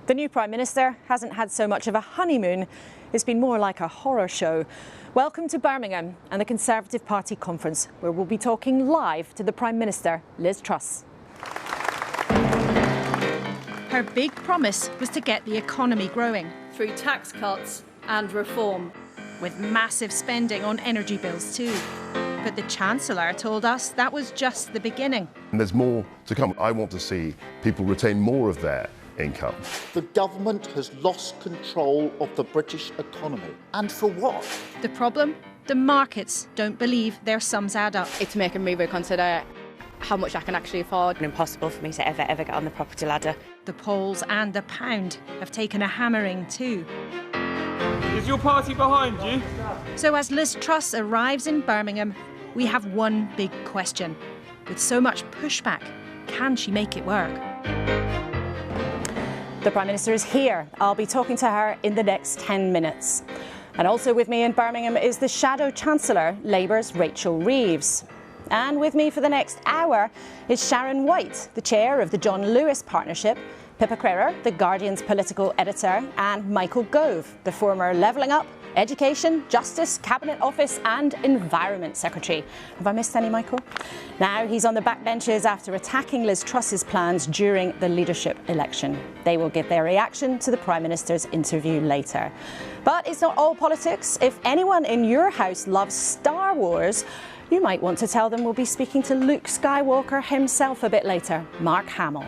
The new Prime Minister hasn't had so much of a honeymoon. It's been more like a horror show. Welcome to Birmingham and the Conservative Party conference, where we'll be talking live to the Prime Minister, Liz Truss. Her big promise was to get the economy growing. Through tax cuts and reform. With massive spending on energy bills too. But the Chancellor told us that was just the beginning. And there's more to come. I want to see people retain more of their income. The government has lost control of the British economy. And for what? The problem? The markets don't believe their sums add up. It's making me reconsider how much I can actually afford. It's impossible for me to ever get on the property ladder. The polls and the pound have taken a hammering too. Is your party behind you? So as Liz Truss arrives in Birmingham, we have one big question. With so much pushback, can she make it work? The Prime Minister is here. I'll be talking to her in the next 10 minutes. And also with me in Birmingham is the Shadow Chancellor, Labour's Rachel Reeves. And with me for the next hour is Sharon White, the chair of the John Lewis Partnership, Pippa Crerar, the Guardian's political editor, and Michael Gove, the former Levelling Up, Education, Justice, Cabinet Office and Environment Secretary. Have I missed any, Michael? Now he's on the backbenches after attacking Liz Truss's plans during the leadership election. They will give their reaction to the Prime Minister's interview later. But it's not all politics. If anyone in your house loves Star Wars, you might want to tell them we'll be speaking to Luke Skywalker himself a bit later, Mark Hamill.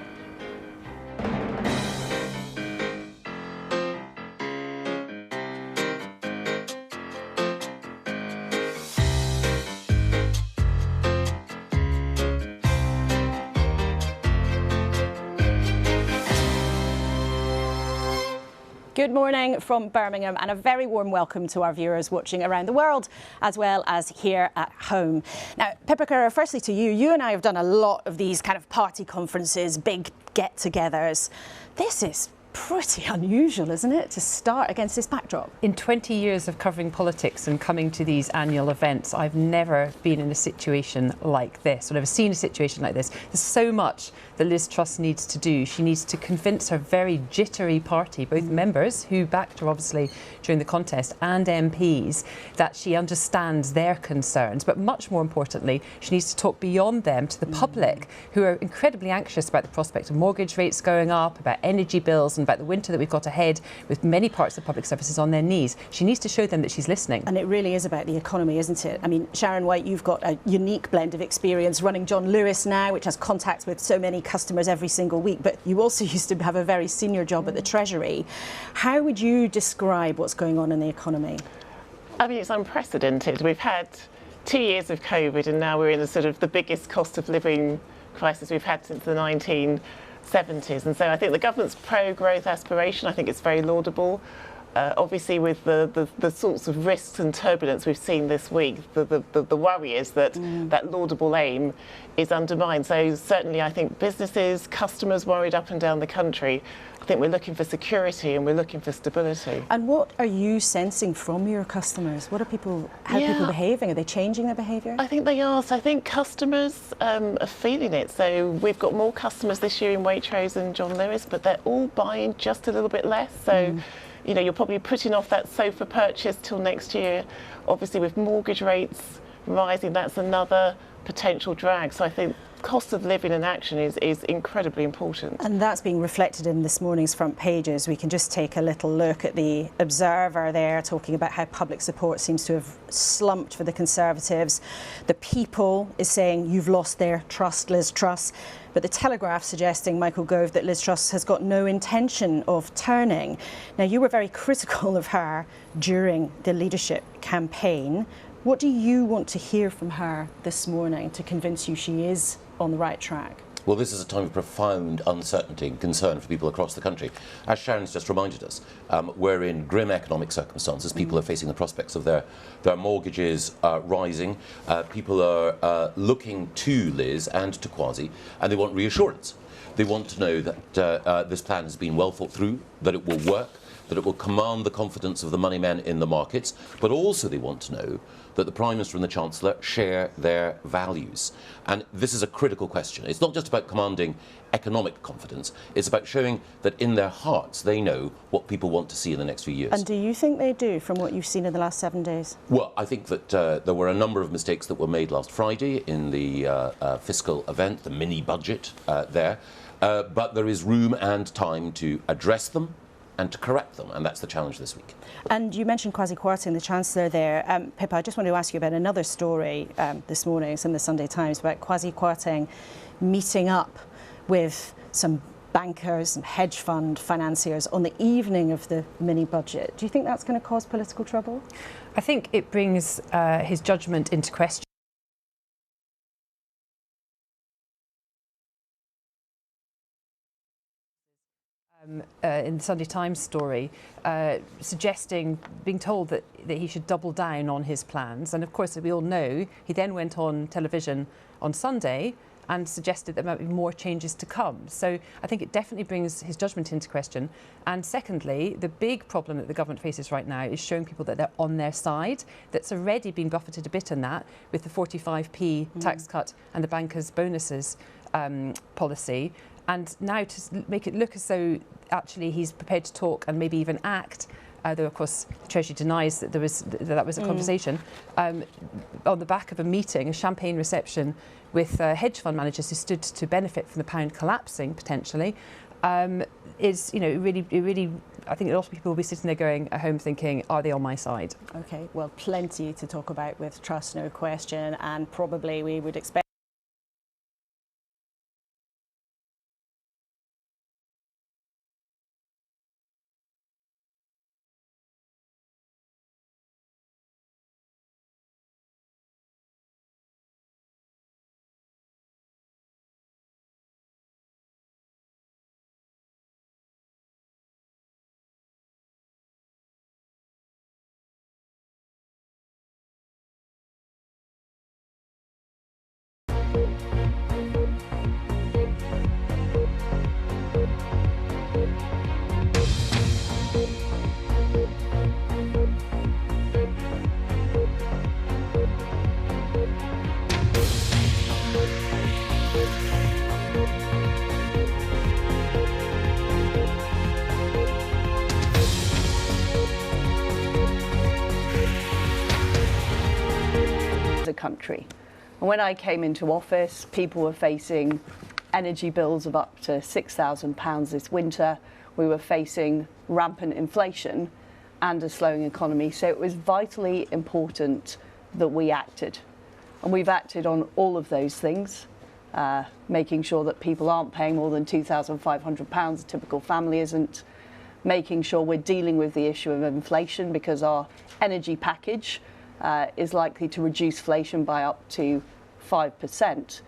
Good morning from Birmingham and a very warm welcome to our viewers watching around the world as well as here at home. Now, Pippa Crerar, firstly to you. You and I have done a lot of these kind of party conferences, big get-togethers. This is pretty unusual, isn't it, to start against this backdrop? In 20 years of covering politics and coming to these annual events, I've never been in a situation like this, or never seen a situation like this. There's so much that Liz Truss needs to do. She needs to convince her very jittery party, both members who backed her obviously during the contest and MPs, that she understands their concerns. But much more importantly, she needs to talk beyond them to the public, who are incredibly anxious about the prospect of mortgage rates going up, about energy bills and about the winter that we've got ahead, with many parts of public services on their knees. She needs to show them that she's listening. And it really is about the economy, isn't it? I mean, Sharon White, you've got a unique blend of experience running John Lewis now, which has contacts with so many customers every single week, but you also used to have a very senior job at the Treasury. How would you describe what's going on in the economy? I mean, it's unprecedented. We've had 2 years of COVID and now we're in the sort of the biggest cost of living crisis we've had since the 1970s. And so I think the government's pro-growth aspiration, I think it's very laudable. Obviously, with the sorts of risks and turbulence we've seen this week, the worry is that that laudable aim is undermined. So certainly I think businesses, customers worried up and down the country, I think we're looking for security and we're looking for stability. And what are you sensing from your customers? What are people, how are people behaving? Are they changing their behaviour? I think they are. So I think customers are feeling it. So we've got more customers this year in Waitrose and John Lewis, but they're all buying just a little bit less. So you know, you're probably putting off that sofa purchase till next year. Obviously, with mortgage rates rising, that's another potential drag. So I think cost of living in action is incredibly important. And that's being reflected in this morning's front pages. We can just take a little look at the Observer there, talking about how public support seems to have slumped for the Conservatives. The People is saying you've lost their trust, Liz Truss. But the Telegraph suggesting, Michael Gove, that Liz Truss has got no intention of turning. Now, you were very critical of her during the leadership campaign. What do you want to hear from her this morning to convince you she is on the right track? Well, this is a time of profound uncertainty and concern for people across the country. As Sharon's just reminded us, we're in grim economic circumstances. People are facing the prospects of their mortgages rising. People are looking to Liz and to Kwasi, and they want reassurance. They want to know that this plan has been well thought through, that it will work, that it will command the confidence of the money men in the markets, but also they want to know that the Prime Minister and the Chancellor share their values. And this is a critical question. It's not just about commanding economic confidence, it's about showing that in their hearts they know what people want to see in the next few years. And do you think they do, from what you've seen in the last 7 days? Well, I think that there were a number of mistakes that were made last Friday in the fiscal event, the mini budget there, but there is room and time to address them and to correct them, and that's the challenge this week. And you mentioned Kwasi Kwarteng, the Chancellor there. Pippa, I just wanted to ask you about another story this morning. It's in the Sunday Times about Kwasi Kwarteng meeting up with some bankers, some hedge fund financiers on the evening of the mini budget. Do you think that's going to cause political trouble? I think it brings his judgment into question. In the Sunday Times story, being told that he should double down on his plans. And of course, as we all know, he then went on television on Sunday and suggested there might be more changes to come. So I think it definitely brings his judgment into question. And secondly, the big problem that the government faces right now is showing people that they're on their side. That's already been buffeted a bit on that with the 45p tax cut and the bankers' bonuses policy. And now to make it look as though actually he's prepared to talk and maybe even act, though of course the Treasury denies that that was a conversation, on the back of a meeting, a champagne reception with hedge fund managers who stood to benefit from the pound collapsing potentially, is, you know, really, I think a lot of people will be sitting there going at home thinking, are they on my side? Okay, well, plenty to talk about with Truss, no question, and probably we would expect the country. And when I came into office, people were facing energy bills of up to £6,000 this winter. We were facing rampant inflation and a slowing economy. So it was vitally important that we acted. And we've acted on all of those things, making sure that people aren't paying more than £2,500, a typical family isn't, making sure we're dealing with the issue of inflation because our energy package is likely to reduce inflation by up to 5%,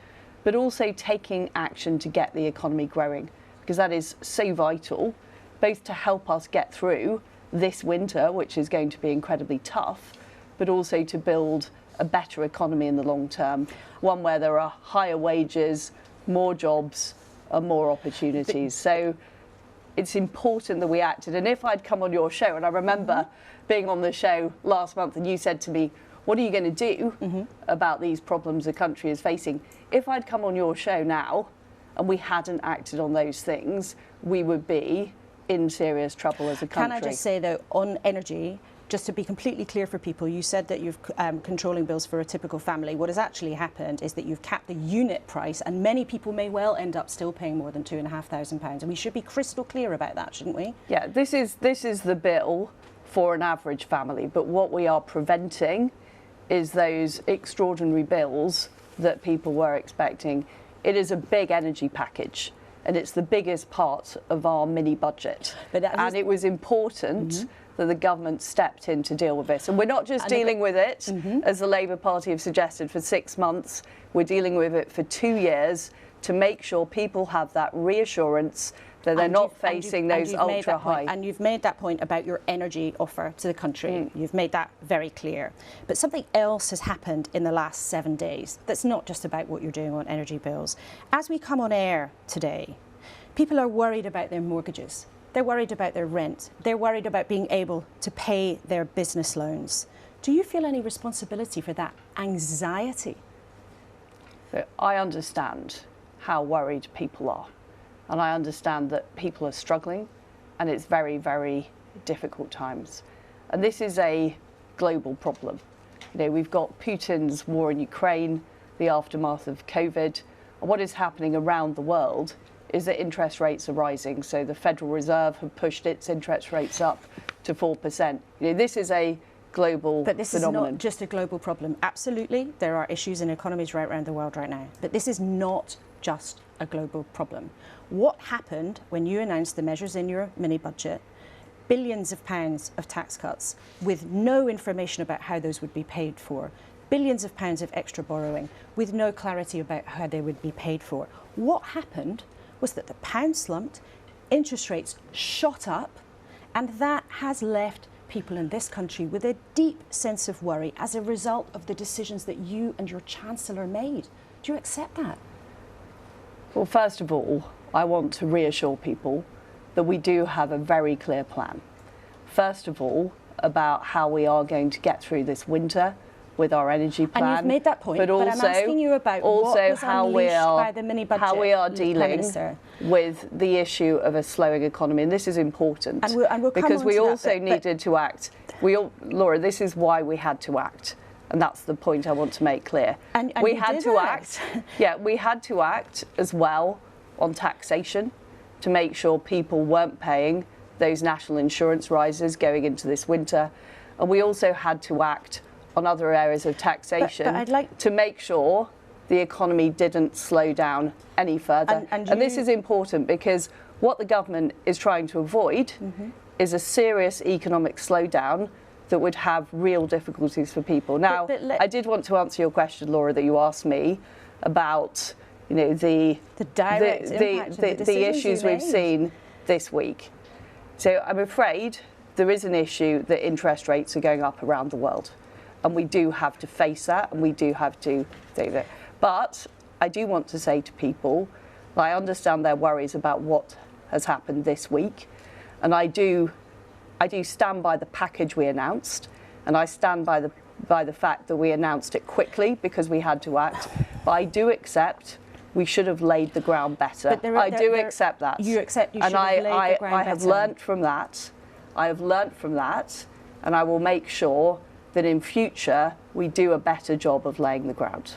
but also taking action to get the economy growing, because that is so vital, both to help us get through this winter, which is going to be incredibly tough, but also to build a better economy in the long term, one where there are higher wages, more jobs, and more opportunities. So it's important that we acted. And if I'd come on your show, and I remember being on the show last month and you said to me, what are you going to do about these problems the country is facing? If I'd come on your show now and we hadn't acted on those things, we would be in serious trouble as a country. Can I just say, though, on energy, just to be completely clear for people, you said that you're controlling bills for a typical family. What has actually happened is that you've capped the unit price, and many people may well end up still paying more than £2,500. And we should be crystal clear about that, shouldn't we? Yeah, this is the bill for an average family. But what we are preventing is those extraordinary bills that people were expecting. It is a big energy package, and it's the biggest part of our mini budget. And it was important that the government stepped in to deal with this. And we're not just dealing with it, as the Labour Party have suggested, for 6 months. We're dealing with it for 2 years to make sure people have that reassurance that they're not facing those ultra high. And you've made that point about your energy offer to the country. You've made that very clear. But something else has happened in the last 7 days that's not just about what you're doing on energy bills. As we come on air today, people are worried about their mortgages. They're worried about their rent. They're worried about being able to pay their business loans. Do you feel any responsibility for that anxiety? So I understand how worried people are, and I understand that people are struggling, and it's very, very difficult times. And this is a global problem. You know, we've got Putin's war in Ukraine, the aftermath of COVID, and what is happening around the world is that interest rates are rising. So the Federal Reserve have pushed its interest rates up to 4%. You know, this is a global But this phenomenon. is not just a global problem. Absolutely, there are issues in economies right around the world right now. But this is not just a global problem. What happened when you announced the measures in your mini-budget, billions of pounds of tax cuts with no information about how those would be paid for, billions of pounds of extra borrowing with no clarity about how they would be paid for. What happened was that the pound slumped, interest rates shot up, and that has left people in this country with a deep sense of worry as a result of the decisions that you and your Chancellor made. Do you accept that? Well, first of all, I want to reassure people that we do have a very clear plan. First of all, about how we are going to get through this winter with our energy plan. And you've made that point, but I'm asking you about what was unleashed by the mini-budget, how we are Prime dealing Minister. with the issue of a slowing economy. And this is important And we'll come because on we to that, also but needed to act. Laura, this is why we had to act. And that's the point I want to make clear. And we you had did to that. act. Yeah, we had to act as well on taxation to make sure people weren't paying those national insurance rises going into this winter. And we also had to act on other areas of taxation But I'd like to make sure the economy didn't slow down any further. And And this is important because what the government is trying to avoid is a serious economic slowdown that would have real difficulties for people. Now, I did want to answer your question, Laura, that you asked me about, you know, the direct impact of the decisions issues you we've made. seen this week. So I'm afraid there is an issue that interest rates are going up around the world. And we do have to face that, and we do have to do that. But I do want to say to people, I understand their worries about what has happened this week, and I do stand by the package we announced, and I stand by the fact that we announced it quickly because we had to act. But I do accept we should have laid the ground better. I do accept that. You accept you should have laid the ground better. I have learnt from that. I have learnt from that, and I will make sure that in future we do a better job of laying the ground.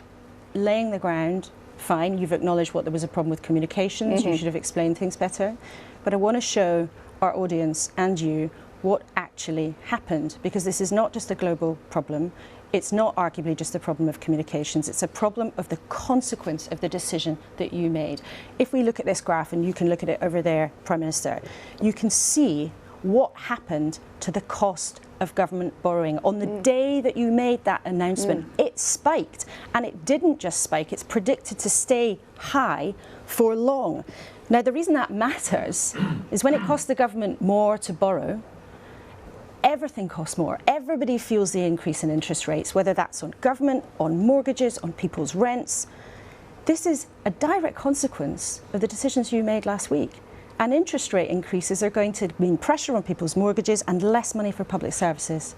Laying the ground, fine, you've acknowledged what there was a problem with communications, you should have explained things better. But I want to show our audience and you what actually happened, because this is not just a global problem. It's not arguably just a problem of communications. It's a problem of the consequence of the decision that you made. If we look at this graph, and you can look at it over there, Prime Minister, you can see what happened to the cost of government borrowing. On the day that you made that announcement, it spiked, and it didn't just spike, it's predicted to stay high for long. Now, the reason that matters is when it costs the government more to borrow, everything costs more. Everybody feels the increase in interest rates, whether that's on government, on mortgages, on people's rents. This is a direct consequence of the decisions you made last week. And interest rate increases are going to mean pressure on people's mortgages and less money for public services.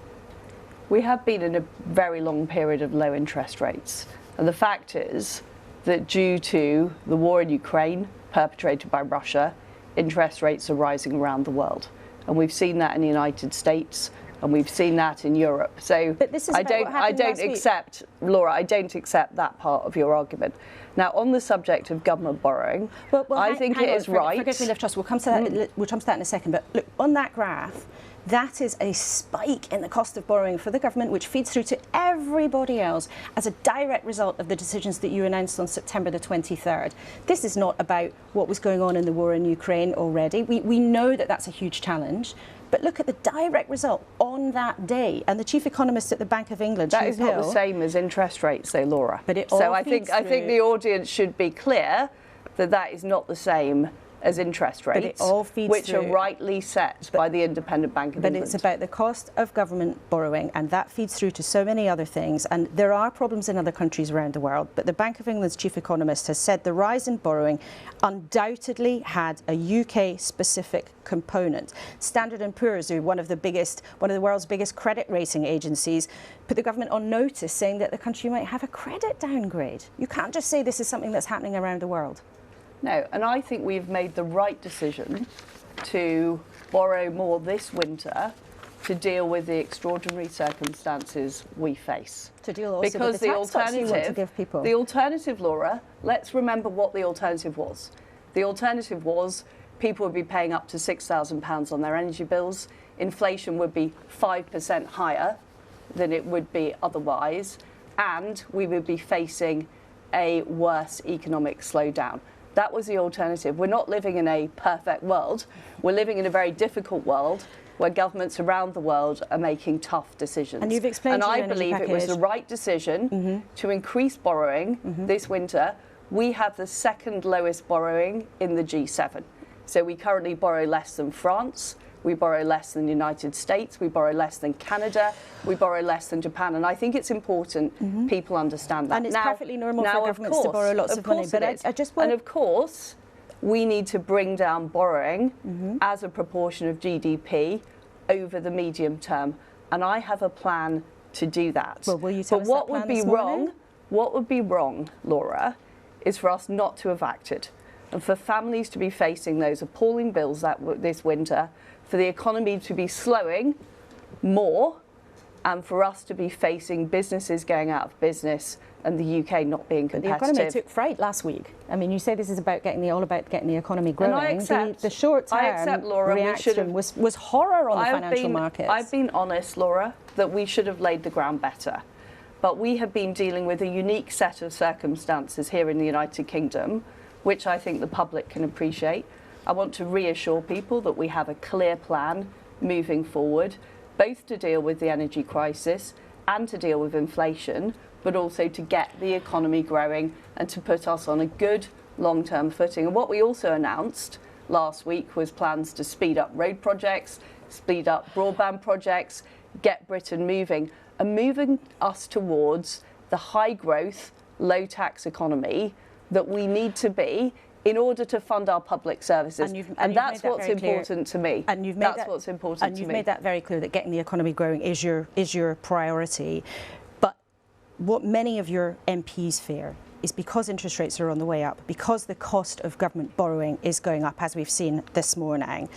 We have been in a very long period of low interest rates. And the fact is that due to the war in Ukraine perpetrated by Russia, interest rates are rising around the world. And we've seen that in the United States, and we've seen that in Europe. So But this is about what happened last week. accept, Laura, I don't accept that part of your argument. Now, on the subject of government borrowing, I think it is right. Forgive me, Liv Truss, we'll come to that. We'll come to that in a second. But look, on that graph, that is a spike in the cost of borrowing for the government, which feeds through to everybody else as a direct result of the decisions that you announced on September the 23rd. This is not about what was going on in the war in Ukraine already. We know that that's a huge challenge. But look at the direct result on that day. And the chief economist at the Bank of England, that is not the same as interest rates, though, Laura. But it so all I think the audience should be clear that that is not the same as interest rates, it all feeds which through. are rightly set by the Independent Bank of But England. it's about the cost of government borrowing, and that feeds through to so many other things. And there are problems in other countries around the world, but the Bank of England's chief economist has said the rise in borrowing undoubtedly had a UK-specific component. Standard & Poor's, who one of the world's biggest credit rating agencies, put the government on notice, saying that the country might have a credit downgrade. You can't just say this is something that's happening around the world. No, and I think we've made the right decision to borrow more this winter to deal with the extraordinary circumstances we face. To deal also because with the tax cuts you want to give people. The alternative, Laura, let's remember what the alternative was. The alternative was people would be paying up to £6,000 on their energy bills. Inflation would be 5% higher than it would be otherwise, and we would be facing a worse economic slowdown. That was the alternative. We're not living in a perfect world. We're living in a very difficult world where governments around the world are making tough decisions. And you've explained And your I energy believe it was the package. right decision to increase borrowing this winter. We have the second lowest borrowing in the G7. So we currently borrow less than France. We borrow less than the United States, we borrow less than Canada, we borrow less than Japan. And I think it's important people understand that. And it's perfectly normal for of governments to borrow lots of money. course But it is. I just want... And of course, we need to bring down borrowing as a proportion of GDP over the medium term. And I have a plan to do that. Well, will you tell us that plan this morning? What would be wrong, Laura, is for us not to have acted. And for families to be facing those appalling bills this winter, for the economy to be slowing more, and for us to be facing businesses going out of business and the UK not being competitive. The economy took fright last week. I mean, you say this is all about getting the economy growing. And I accept, the short-term Laura, reaction was horror on the financial markets. I've been honest, Laura, that we should have laid the ground better. But we have been dealing with a unique set of circumstances here in the United Kingdom, which I think the public can appreciate. I want to reassure people that we have a clear plan moving forward, both to deal with the energy crisis and to deal with inflation, but also to get the economy growing and to put us on a good long-term footing. And what we also announced last week was plans to speed up road projects, speed up broadband projects, get Britain moving, and moving us towards the high-growth, low-tax economy that we need to be in order to fund our public services. And that's what's important to me. And you've made what's important to me. And you've made that very clear, that getting the economy growing is your priority. But what many of your MPs fear is, because interest rates are on the way up, because the cost of government borrowing is going up, as we've seen this morning,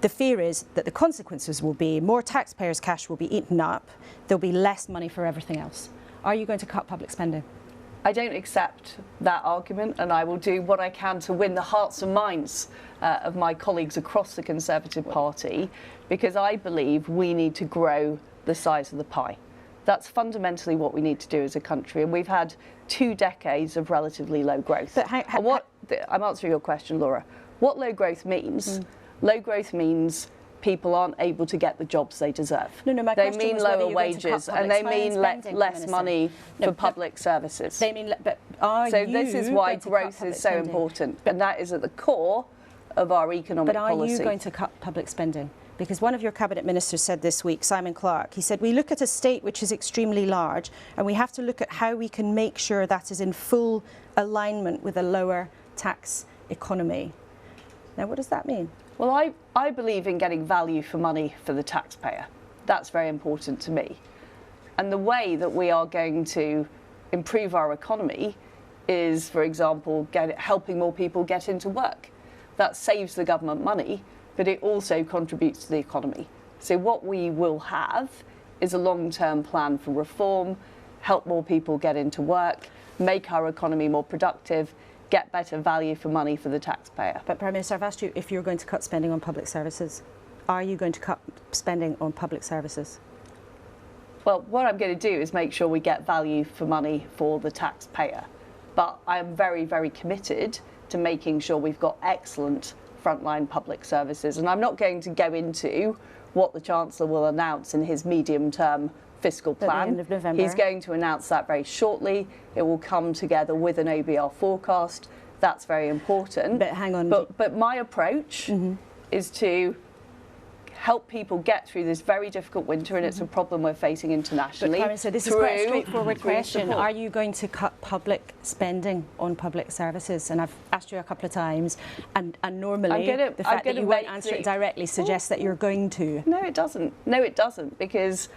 the fear is that the consequences will be more taxpayers' cash will be eaten up, there'll be less money for everything else. Are you going to cut public spending? I don't accept that argument, and I will do what I can to win the hearts and minds of my colleagues across the Conservative Party, because I believe we need to grow the size of the pie. That's fundamentally what we need to do as a country, and we've had 2 decades of relatively low growth. But I'm answering your question, Laura. What low growth means? Low growth means people aren't able to get the jobs they deserve. My they question mean was whether lower you're going to cut wages, public and they spending, mean less money for public services. They mean, but are so you this is why going to growth cut public is so spending? important, and that is at the core of our economic policy. But are you going to cut public spending? Because one of your cabinet ministers said this week, Simon Clarke, he said, we look at a state which is extremely large, and we have to look at how we can make sure that is in full alignment with a lower tax economy. Now, what does that mean? Well, I believe in getting value for money for the taxpayer. That's very important to me. And the way that we are going to improve our economy is, for example, helping more people get into work. That saves the government money, but it also contributes to the economy. So what we will have is a long-term plan for reform, help more people get into work, make our economy more productive, get better value for money for the taxpayer. But Prime Minister, I've asked you if you're going to cut spending on public services. Are you going to cut spending on public services? Well, what I'm going to do is make sure we get value for money for the taxpayer. But I am very, very committed to making sure we've got excellent frontline public services. And I'm not going to go into what the Chancellor will announce in his medium-term fiscal plan. At the end of November. He's going to announce that very shortly. It will come together with an OBR forecast, That's very important. But hang on. But my approach is to help people get through this very difficult winter, and it's a problem we're facing internationally. But, so this is quite a straightforward question. Are you going to cut public spending on public services? And I've asked you a couple of times, and normally the fact that you won't answer it directly suggests that you're going to. No, it doesn't. No, it doesn't, because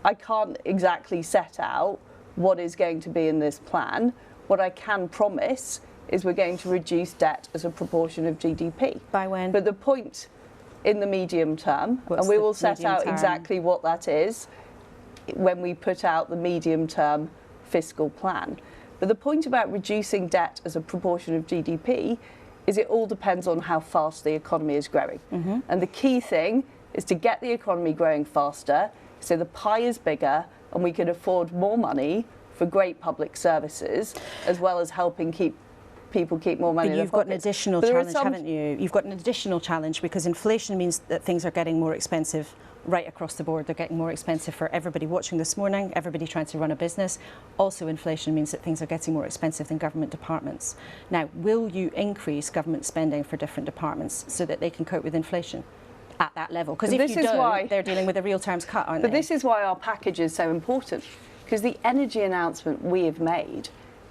I can't exactly set out what is going to be in this plan. What I can promise is we're going to reduce debt as a proportion of GDP. By when? But the point in the medium term, and we will set out exactly what that is when we put out the medium term fiscal plan. But the point about reducing debt as a proportion of GDP is it all depends on how fast the economy is growing. And the key thing is to get the economy growing faster so the pie is bigger and we can afford more money for great public services, as well as helping people keep more money in their pockets. But you've got an additional challenge, haven't you? You've got an additional challenge because inflation means that things are getting more expensive right across the board. They're getting more expensive for everybody watching this morning, everybody trying to run a business. Also, inflation means that things are getting more expensive than government departments. Now, will you increase government spending for different departments so that they can cope with inflation at that level? Because if you don't, they're dealing with a real terms cut, aren't they? But this is why our package is so important, because the energy announcement we have made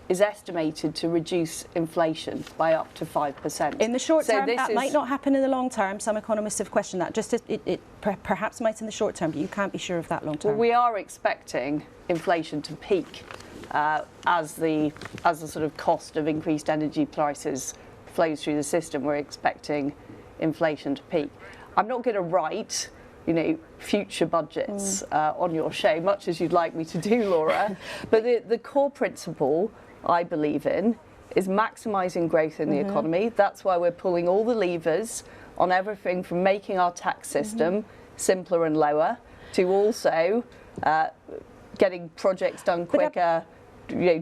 is estimated to reduce inflation by up to 5%. In the short term, that might not happen in the long term. Some economists have questioned that. Just it perhaps might in the short term, but you can't be sure of that long term. Well, we are expecting inflation to peak as the sort of cost of increased energy prices flows through the system. We're expecting inflation to peak. I'm not going to write, future budgets on your show, much as you'd like me to do, Laura. But the core principle I believe in is maximising growth in the economy. That's why we're pulling all the levers on everything from making our tax system simpler and lower to also getting projects done quicker,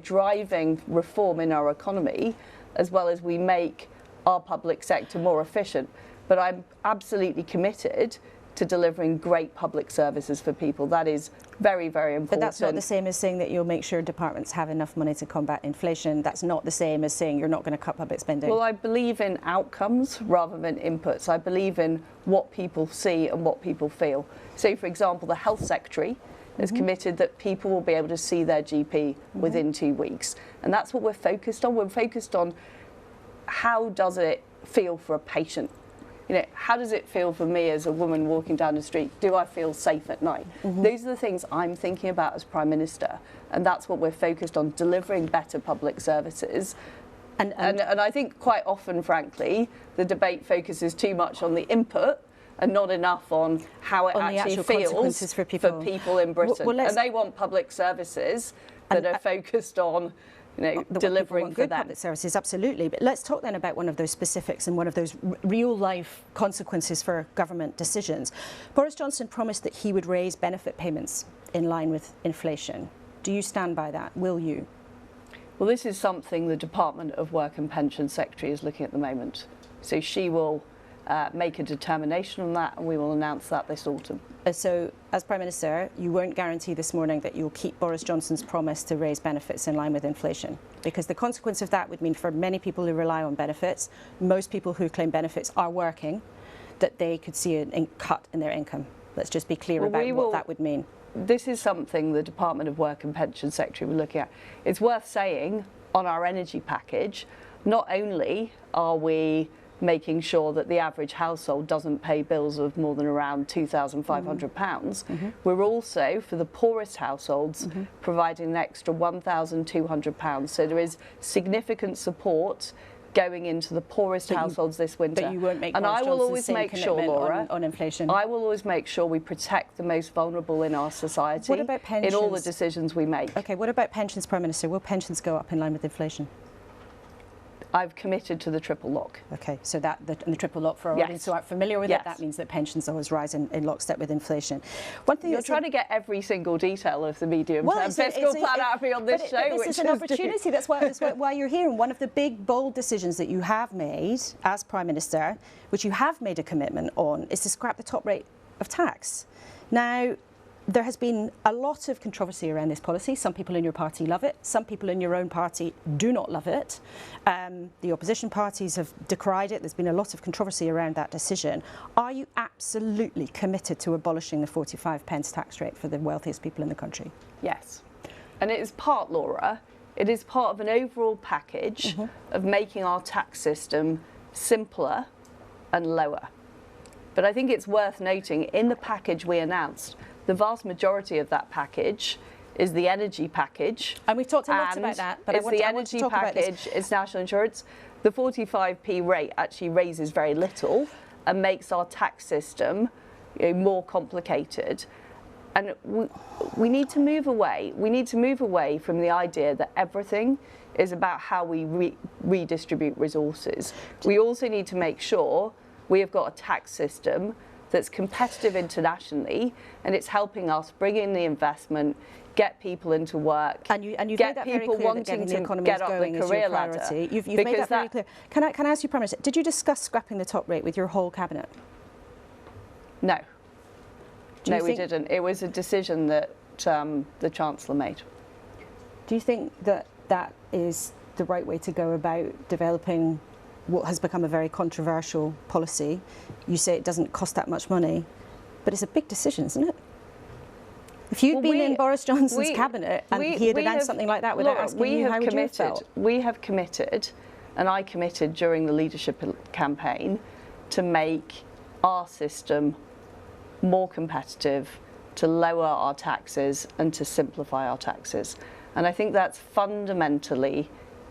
driving reform in our economy, as well as we make our public sector more efficient. But I'm absolutely committed to delivering great public services for people. That is very, very important. But that's not the same as saying that you'll make sure departments have enough money to combat inflation. That's not the same as saying you're not going to cut public spending. Well, I believe in outcomes rather than inputs. I believe in what people see and what people feel. So, for example, the Health Secretary has committed that people will be able to see their GP within 2 weeks. And that's what we're focused on. We're focused on how does it feel for a patient? How does it feel for me as a woman walking down the street? Do I feel safe at night? Those are the things I'm thinking about as Prime Minister, and that's what we're focused on, delivering better public services. And I think quite often, frankly, the debate focuses too much on the input and not enough on how it actually feels for people in Britain. And they want public services that are focused on delivering for them. Public services, absolutely. But let's talk then about one of those specifics and one of those real life consequences for government decisions. Boris Johnson promised that he would raise benefit payments in line with inflation. Do you stand by that? Will you? Well, this is something the Department of Work and Pension Secretary is looking at the moment. So she will make a determination on that, and we will announce that this autumn. So, as Prime Minister, you won't guarantee this morning that you'll keep Boris Johnson's promise to raise benefits in line with inflation, because the consequence of that would mean for many people who rely on benefits, most people who claim benefits are working, that they could see a cut in their income. Let's just be clear about what that would mean. This is something the Department of Work and Pension Secretary will look at. It's worth saying, on our energy package, not only are we making sure that the average household doesn't pay bills of more than around £2,500. We're also, for the poorest households, providing an extra £1,200. So there is significant support going into the poorest households this winter. But you won't make and I will always make sure, Laura, on inflation. I will always make sure we protect the most vulnerable in our society. What about pensions? In all the decisions we make. Okay, what about pensions, Prime Minister? Will pensions go up in line with inflation? I've committed to the triple lock. Okay, so the triple lock, for our audience who aren't familiar with it, that means that pensions always rise in lockstep with inflation. One thing you're trying to get every single detail of the medium-term fiscal plan out of me on this show. But this is an opportunity. That's why you're here. And one of the big, bold decisions that you have made as Prime Minister, which you have made a commitment on, is to scrap the top rate of tax. Now, there has been a lot of controversy around this policy. Some people in your party love it. Some people in your own party do not love it. The opposition parties have decried it. There's been a lot of controversy around that decision. Are you absolutely committed to abolishing the 45p tax rate for the wealthiest people in the country? Yes. And it is part, Laura, it is part of an overall package of making our tax system simpler and lower. But I think it's worth noting, in the package we announced, the vast majority of that package is the energy package. And we've talked a lot about that, but it's the energy package, it's national insurance. The 45p rate actually raises very little and makes our tax system, you know, more complicated. And we need to move away. We need to move away from the idea that everything is about how we redistribute resources. We also need to make sure we have got a tax system that's competitive internationally, and it's helping us bring in the investment, get people into work, and you've get made that very people clear wanting that getting the to economy get up going the is career your ladder. priority. You've made that very clear. Can I ask you, Prime Minister, did you discuss scrapping the top rate with your whole cabinet? No. No, we didn't. It was a decision that the Chancellor made. Do you think that that is the right way to go about developing what has become a very controversial policy? You say it doesn't cost that much money, but it's a big decision, isn't it? If you'd been in Boris Johnson's cabinet and he had announced something like that without asking you, how would you have felt? We have committed, and I committed during the leadership campaign, to make our system more competitive, to lower our taxes and to simplify our taxes. And I think that's fundamentally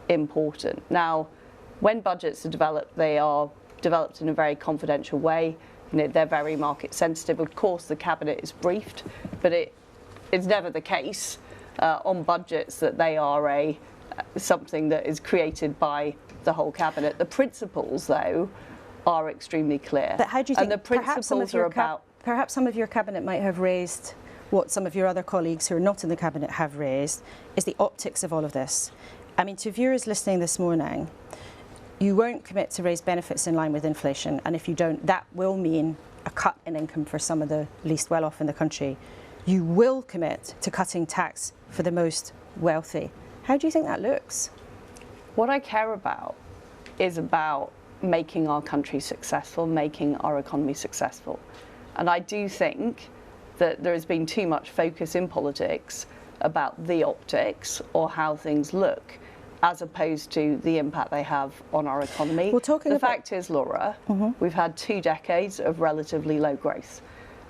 important. Now, when budgets are developed, they are developed in a very confidential way. You know, they're very market sensitive. Of course, the cabinet is briefed, but it's never the case on budgets that they are something that is created by the whole cabinet. The principles, though, are extremely clear. But how do you think? And the principles are about. Perhaps some of your cabinet might have raised what some of your other colleagues who are not in the cabinet have raised, is the optics of all of this. I mean, to viewers listening this morning, you won't commit to raise benefits in line with inflation, and if you don't, that will mean a cut in income for some of the least well off in the country. You will commit to cutting tax for the most wealthy. How do you think that looks? What I care about is about making our country successful, making our economy successful. And I do think that there has been too much focus in politics about the optics or how things look, as opposed to the impact they have on our economy. The fact is, Laura, we've had 2 decades of relatively low growth,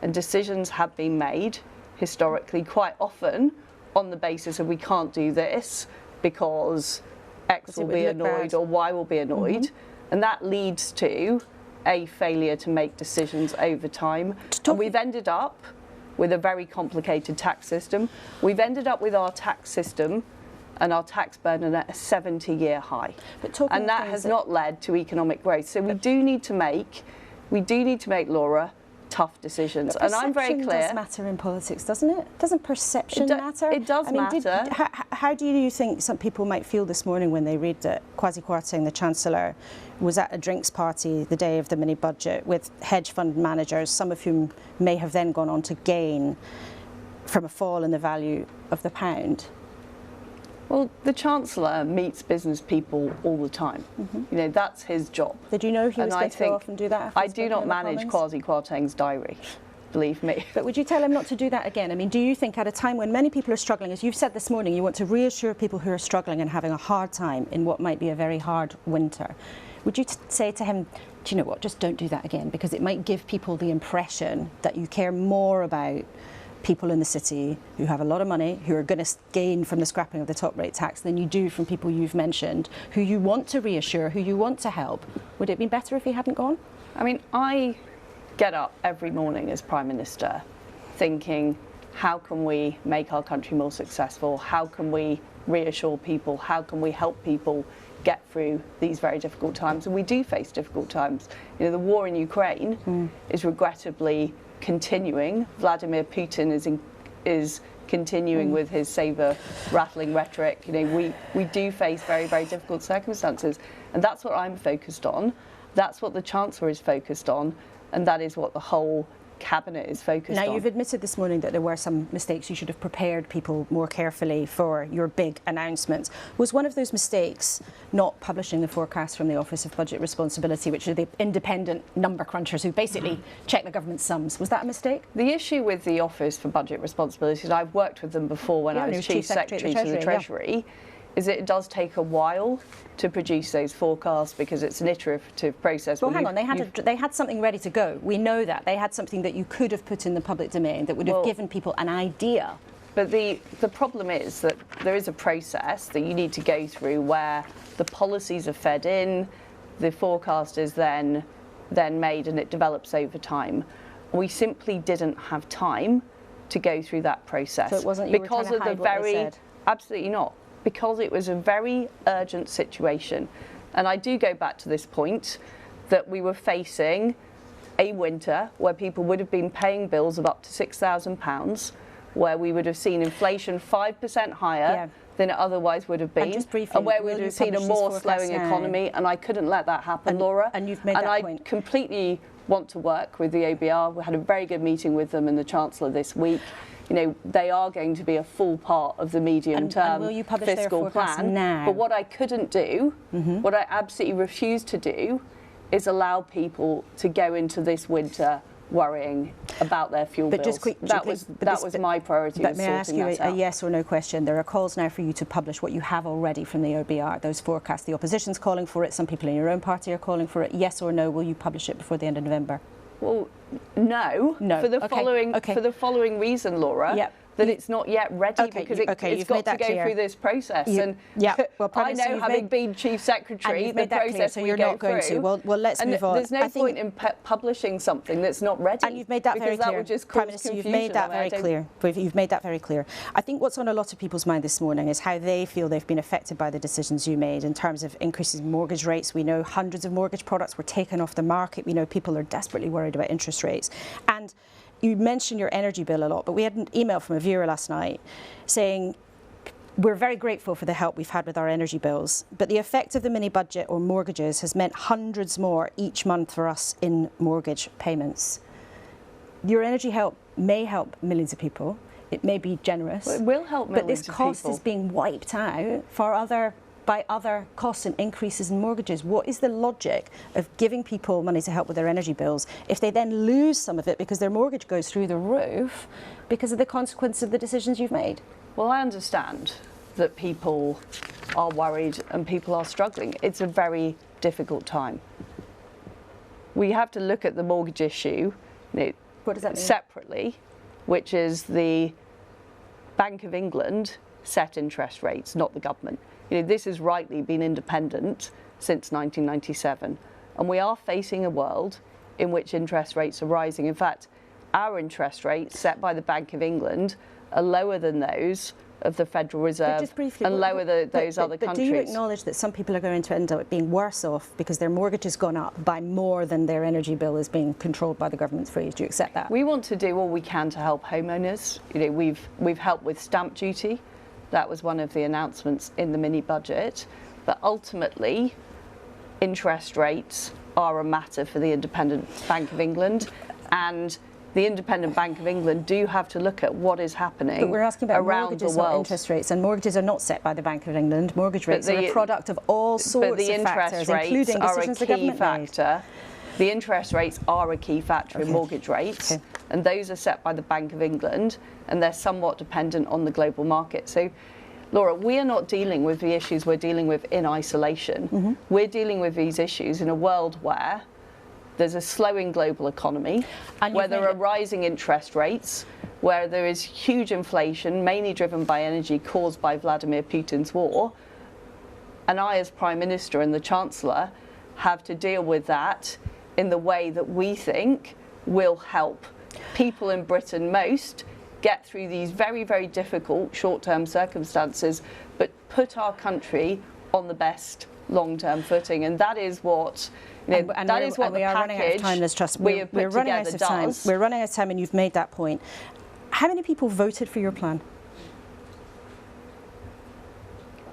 and decisions have been made historically quite often on the basis of we can't do this because X will be annoyed or Y will be annoyed, and that leads to a failure to make decisions over time. And we've ended up with a very complicated tax system. We've ended up with our tax system and our tax burden at a 70-year high. And that has not led to economic growth. So we do need to make, Laura, tough decisions. And I'm very clear. Perception does matter in politics, doesn't it? Doesn't perception matter? It does matter. How do you think some people might feel this morning when they read that Kwasi Kwarteng, the Chancellor, was at a drinks party the day of the mini budget with hedge fund managers, some of whom may have then gone on to gain from a fall in the value of the pound? Well, the Chancellor meets business people all the time. You know, that's his job. Did you know he was going to go off and do that? I do not manage Kwasi Kwarteng's diary, believe me. But would you tell him not to do that again? I mean, do you think at a time when many people are struggling, as you've said this morning, you want to reassure people who are struggling and having a hard time in what might be a very hard winter, would you say to him, do you know what, just don't do that again, because it might give people the impression that you care more about people in the city who have a lot of money, who are going to gain from the scrapping of the top rate tax, than you do from people you've mentioned, who you want to reassure, who you want to help? Would it be better if he hadn't gone? I mean, I get up every morning as Prime Minister thinking, how can we make our country more successful? How can we reassure people? How can we help people get through these very difficult times? And we do face difficult times. You know, the war in Ukraine is regrettably continuing. Vladimir Putin is continuing with his saber-rattling rhetoric. You know, we do face very, very difficult circumstances, and that's what I'm focused on. That's what the Chancellor is focused on, and that is what the whole Cabinet is focused on. Now, you've admitted this morning that there were some mistakes. You should have prepared people more carefully for your big announcement. Was one of those mistakes not publishing the forecast from the Office of Budget Responsibility, which are the independent number crunchers who basically check the government's sums? Was that a mistake? The issue with the Office for Budget Responsibility, and I've worked with them before when I was Chief Secretary to the Treasury, is that it does take a while to produce those forecasts because it's an iterative process. Well, hang on, they had something ready to go. We know that. They had something that you could have put in the public domain that would have given people an idea. But the problem is that there is a process that you need to go through where the policies are fed in, the forecast is then made and it develops over time. We simply didn't have time to go through that process. So it wasn't because of the very, absolutely not. Because it was a very urgent situation. And I do go back to this point that we were facing a winter where people would have been paying bills of up to £6,000, where we would have seen inflation 5% higher than it otherwise would have been, and where we would have seen a more slowing economy, and I couldn't let that happen, Laura. And you've made that point. I completely want to work with the OBR. We had a very good meeting with them and the Chancellor this week. You know, they are going to be a full part of the medium-term fiscal plan. Now? But what I couldn't do, what I absolutely refused to do, is allow people to go into this winter worrying about their fuel bills. That was my priority. But may I ask you a yes or no question? There are calls now for you to publish what you have already from the OBR, those forecasts. The opposition's calling for it. Some people in your own party are calling for it. Yes or no, will you publish it before the end of November? Well, no. For the following reason, Laura. That it's not yet ready because it's got to go through this process. Well, I know, having been Chief Secretary, the process we go through. Well, let's move on. There's no point in publishing something that's not ready. And you've made that very clear. That would just cause confusion. You've made that very clear. You've made that very clear. I think what's on a lot of people's mind this morning is how they feel they've been affected by the decisions you made in terms of increases in mortgage rates. We know hundreds of mortgage products were taken off the market. We know people are desperately worried about interest rates. And you mentioned your energy bill a lot, but we had an email from a viewer last night saying, we're very grateful for the help we've had with our energy bills, but the effect of the mini budget or mortgages has meant hundreds more each month for us in mortgage payments. Your energy help may help millions of people. It may be generous. Well, it will help millions of people. But this cost is being wiped out by other costs and increases in mortgages. What is the logic of giving people money to help with their energy bills if they then lose some of it because their mortgage goes through the roof because of the consequence of the decisions you've made? Well, I understand that people are worried and people are struggling. It's a very difficult time. We have to look at the mortgage issue what does that mean? Separately, which is the Bank of England set interest rates, not the government. This has rightly been independent since 1997, and we are facing a world in which interest rates are rising. In fact, our interest rates set by the Bank of England are lower than those of the Federal Reserve and lower than those other countries. Do you acknowledge that some people are going to end up being worse off because their mortgage has gone up by more than their energy bill is being controlled by the government's freeze? Do you accept that? We want to do all we can to help homeowners. We've helped with stamp duty. That was one of the announcements in the mini budget. But ultimately, interest rates are a matter for the Independent Bank of England, and the Independent Bank of England do have to look at what is happening around the world. But we're asking about mortgages, not interest rates, and mortgages are not set by the Bank of England. Mortgage rates are a product of all sorts of factors, including decisions the government made. The interest rates are a key factor in mortgage rates, and those are set by the Bank of England, and they're somewhat dependent on the global market. So, Laura, we are not dealing with the issues we're dealing with in isolation. We're dealing with these issues in a world where there's a slowing global economy, where there are rising interest rates, where there is huge inflation, mainly driven by energy caused by Vladimir Putin's war. And I, as Prime Minister, and the Chancellor have to deal with that in the way that we think will help people in Britain most get through these very, very difficult short-term circumstances, but put our country on the best long-term footing. And that is what that is what the package we have put together does. We're running out of time, and you've made that point. How many people voted for your plan?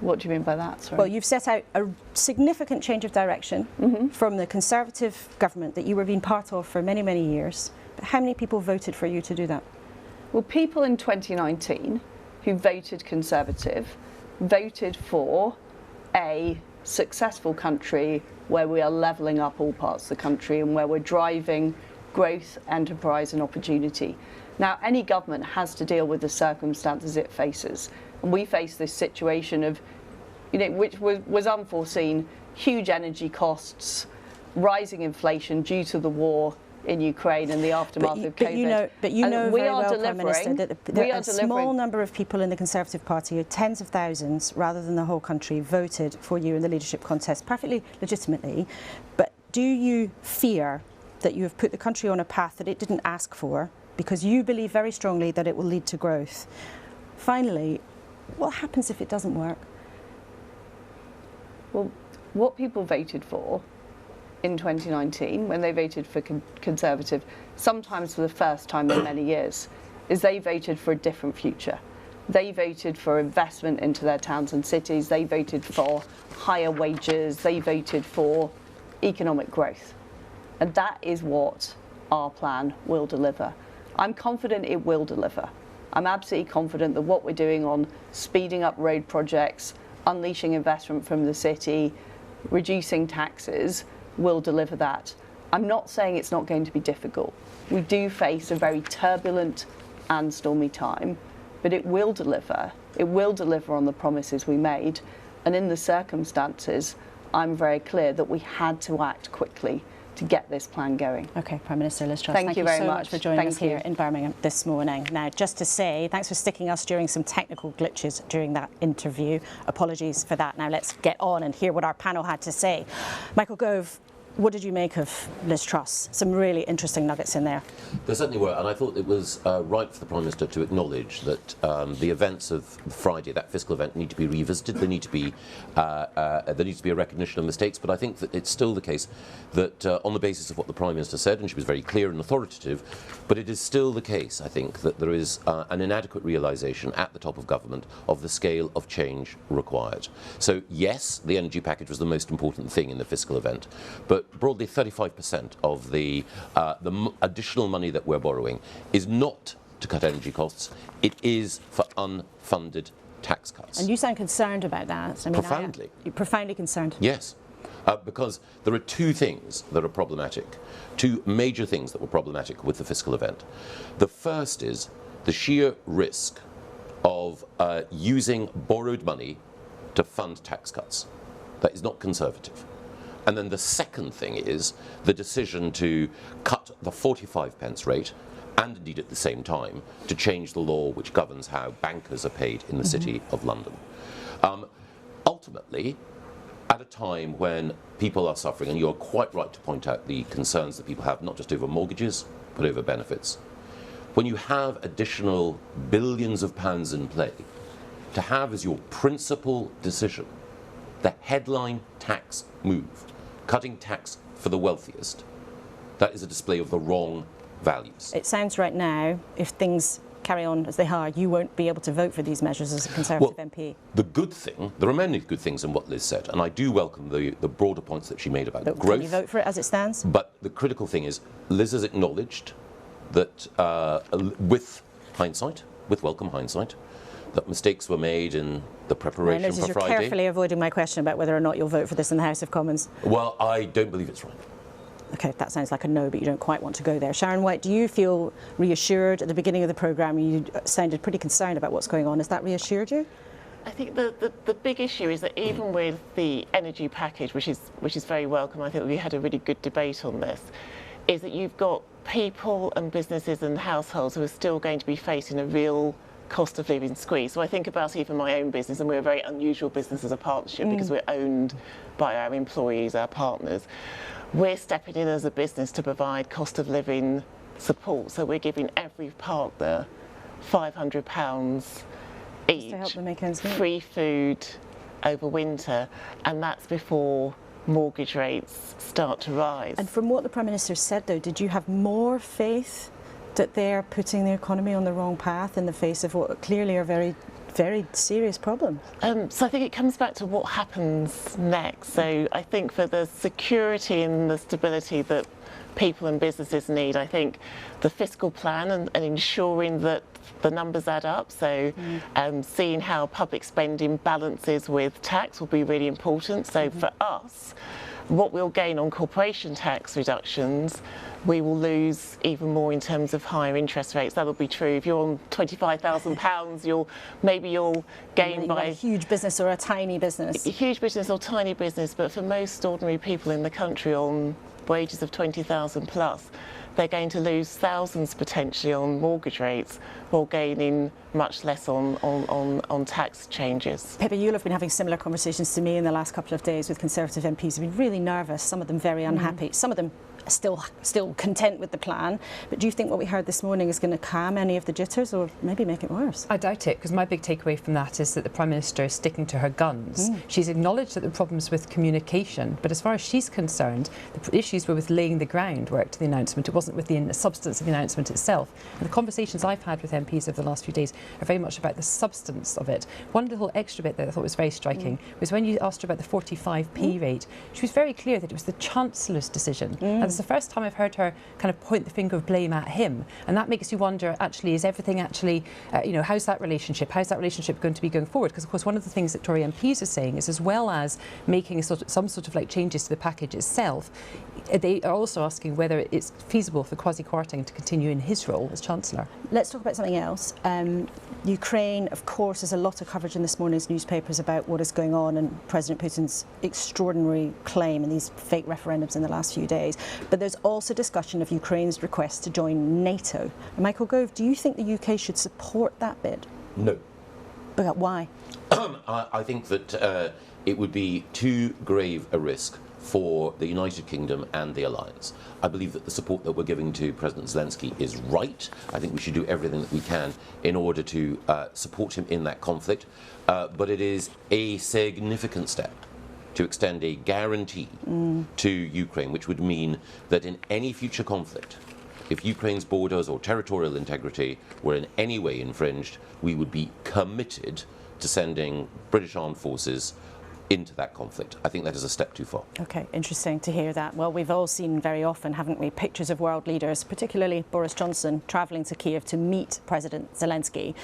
What do you mean by that? Sorry. Well, you've set out a significant change of direction from the Conservative government that you were being part of for many, many years. But how many people voted for you to do that? Well, people in 2019 who voted Conservative voted for a successful country where we are levelling up all parts of the country and where we're driving growth, enterprise and opportunity. Now, any government has to deal with the circumstances it faces. And we face this situation of, which was unforeseen, huge energy costs, rising inflation due to the war in Ukraine and the aftermath of COVID. But you know we very are well, delivering. Prime Minister, that a small number of people in the Conservative Party, tens of thousands rather than the whole country, voted for you in the leadership contest, perfectly legitimately. But do you fear that you have put the country on a path that it didn't ask for, because you believe very strongly that it will lead to growth? Finally, what happens if it doesn't work? Well, what people voted for in 2019, when they voted for Conservative, sometimes for the first time in many years, is they voted for a different future. They voted for investment into their towns and cities. They voted for higher wages. They voted for economic growth. And that is what our plan will deliver. I'm confident it will deliver. I'm absolutely confident that what we're doing on speeding up road projects, unleashing investment from the city, reducing taxes, will deliver that. I'm not saying it's not going to be difficult. We do face a very turbulent and stormy time, but it will deliver. It will deliver on the promises we made. And in the circumstances, I'm very clear that we had to act quickly to get this plan going. OK, Prime Minister Liz Truss, thank you very so much for joining us here in Birmingham this morning. Now, just to say, thanks for sticking us during some technical glitches during that interview. Apologies for that. Now, let's get on and hear what our panel had to say. Michael Gove, what did you make of Liz Truss? Some really interesting nuggets in there. There certainly were, and I thought it was right for the Prime Minister to acknowledge that the events of Friday, that fiscal event, need to be revisited. There needs to be a recognition of mistakes, but I think that it's still the case that on the basis of what the Prime Minister said, and she was very clear and authoritative, but it is still the case, I think, that there is an inadequate realisation at the top of government of the scale of change required. So yes, the energy package was the most important thing in the fiscal event, but broadly 35% of the additional money that we're borrowing is not to cut energy costs, it is for unfunded tax cuts. And you sound concerned about that. I mean, profoundly. You're profoundly concerned. Yes, because there are two things that are problematic, two major things that were problematic with the fiscal event. The first is the sheer risk of using borrowed money to fund tax cuts. That is not Conservative. And then the second thing is the decision to cut the 45p rate, and indeed at the same time to change the law which governs how bankers are paid in the City of London. Ultimately, at a time when people are suffering, and you're quite right to point out the concerns that people have, not just over mortgages, but over benefits, when you have additional billions of pounds in play, to have as your principal decision the headline tax move, cutting tax for the wealthiest, that is a display of the wrong values. It sounds right now, if things carry on as they are, you won't be able to vote for these measures as a Conservative MP. The good thing, there are many good things in what Liz said, and I do welcome the broader points that she made about But growth. Can you vote for it as it stands? But the critical thing is, Liz has acknowledged that with hindsight, with welcome hindsight, that mistakes were made in the preparation for you're Friday. carefully avoiding my question about whether or not you'll vote for this in the House of Commons. Well, I don't believe it's right. OK, that sounds like a no, but you don't quite want to go there. Sharon White, do you feel reassured? At the beginning of the programme, you sounded pretty concerned about what's going on. Has that reassured you? I think the big issue is that even with the energy package, which is very welcome, I think we had a really good debate on this, is that you've got people and businesses and households who are still going to be facing a real cost of living squeeze. So I think about even my own business, and we're a very unusual business as a partnership because we're owned by our employees, our partners. We're stepping in as a business to provide cost of living support. So we're giving every partner £500 each, to help them make ends meet. Free food over winter, and that's before mortgage rates start to rise. And from what the Prime Minister said, though, did you have more faith that they're putting the economy on the wrong path in the face of what clearly are very very serious problems. So I think it comes back to what happens next. So I think for the security and the stability that people and businesses need, I think the fiscal plan and ensuring that the numbers add up, so seeing how public spending balances with tax will be really important. So for us, what we'll gain on corporation tax reductions, we will lose even more in terms of higher interest rates. That'll be true. If you're on £25,000, you'll gain by a huge business or a tiny business. A huge business or tiny business, but for most ordinary people in the country on wages of 20,000 plus, they're going to lose thousands potentially on mortgage rates while gaining much less on tax changes. Pippa, you'll have been having similar conversations to me in the last couple of days with Conservative MPs who've been really nervous, some of them very unhappy, some of them still content with the plan. But do you think what we heard this morning is going to calm any of the jitters or maybe make it worse? I doubt it, because my big takeaway from that is that the Prime Minister is sticking to her guns. She's acknowledged that the problems with communication, but as far as she's concerned, the issues were with laying the groundwork to the announcement. It wasn't with the substance of the announcement itself. And the conversations I've had with MPs over the last few days are very much about the substance of it. One little extra bit that I thought was very striking was when you asked her about the 45p rate, she was very clear that it was the Chancellor's decision. And it's the first time I've heard her kind of point the finger of blame at him, and that makes you wonder, actually, is everything actually, how's that relationship going to be going forward? Because of course one of the things that Tory MPs are saying is, as well as making some sort of like changes to the package itself, they are also asking whether it's feasible for Kwasi Kwarteng to continue in his role as Chancellor. Let's talk about something else. Ukraine, of course, there's a lot of coverage in this morning's newspapers about what is going on and President Putin's extraordinary claim and these fake referendums in the last few days. But there's also discussion of Ukraine's request to join NATO. And Michael Gove, do you think the UK should support that bid? No. But why? I think that it would be too grave a risk for the United Kingdom and the alliance. I believe that the support that we're giving to President Zelensky is right. I think we should do everything that we can in order to support him in that conflict. But it is a significant step to extend a guarantee to Ukraine, which would mean that in any future conflict, if Ukraine's borders or territorial integrity were in any way infringed, we would be committed to sending British armed forces into that conflict. I think that is a step too far. Okay, interesting to hear that. Well, we've all seen very often, haven't we, pictures of world leaders, particularly Boris Johnson, travelling to Kiev to meet President Zelensky.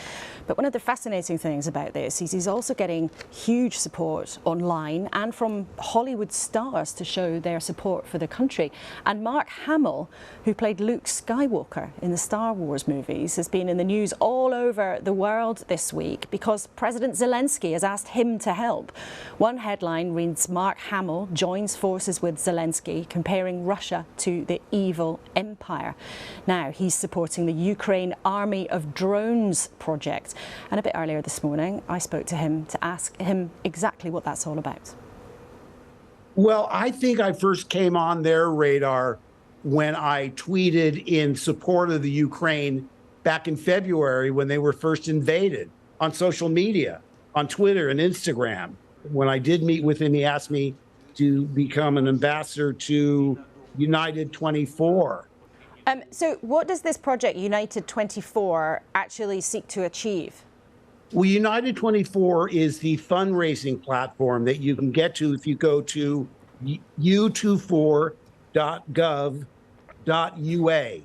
But one of the fascinating things about this is he's also getting huge support online and from Hollywood stars to show their support for the country. And Mark Hamill, who played Luke Skywalker in the Star Wars movies, has been in the news all over the world this week because President Zelensky has asked him to help. One headline reads, Mark Hamill joins forces with Zelensky, comparing Russia to the evil empire. Now, he's supporting the Ukraine Army of Drones project. And a bit earlier this morning, I spoke to him to ask him exactly what that's all about. Well, I think I first came on their radar when I tweeted in support of the Ukraine back in February when they were first invaded on social media, on Twitter and Instagram. When I did meet with him, he asked me to become an ambassador to United 24. So what does this project, United 24, actually seek to achieve? Well, United 24 is the fundraising platform that you can get to if you go to u24.gov.ua.